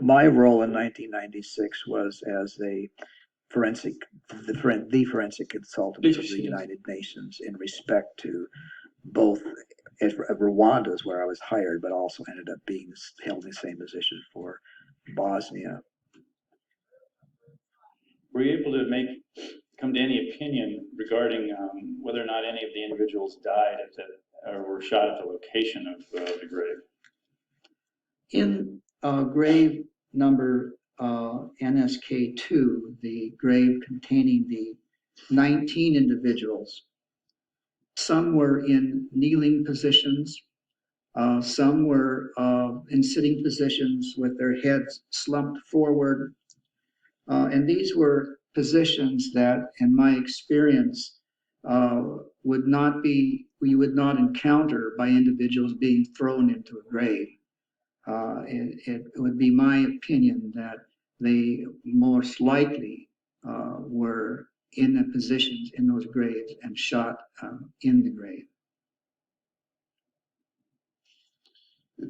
My role in 1996 was as the forensic consultant of the United Nations in respect to both Rwanda is where I was hired, but also ended up being held in the same position for Bosnia. Were you able to come to any opinion regarding whether or not any of the individuals died or were shot at the location of the grave? In grave number NSK2, the grave containing the 19 individuals, some were in kneeling positions, some were in sitting positions with their heads slumped forward. And these were positions that, in my experience, we would not encounter by individuals being thrown into a grave. It would be my opinion that they most likely were in the positions in those graves and shot in the grave.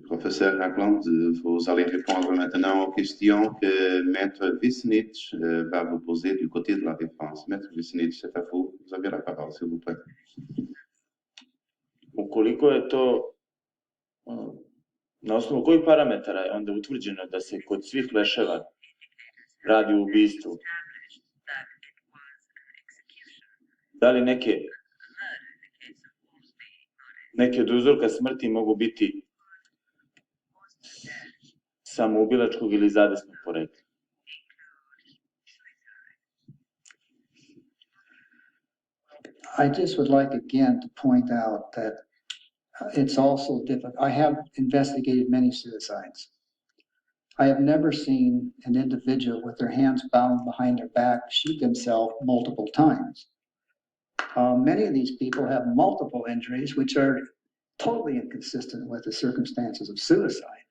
Professeur Ragland, vous allez répondre maintenant aux questions que Maître Wisnitz va vous poser du côté de la défense. Maître Wisnitz, c'est à vous. Vous avez la parole, s'il vous plaît. Ukoliko je to, na osnovu kojih parametara je onda utvrđeno da se kod svih leševa radi o ubistvu? Da li neke od uzroka smrti mogu biti samoubilačkog ili zadesnog porekla? I just would like again to point out that it's also difficult. I have investigated many suicides. I have never seen an individual with their hands bound behind their back shoot themselves multiple times. Many of these people have multiple injuries, which are totally inconsistent with the circumstances of suicide.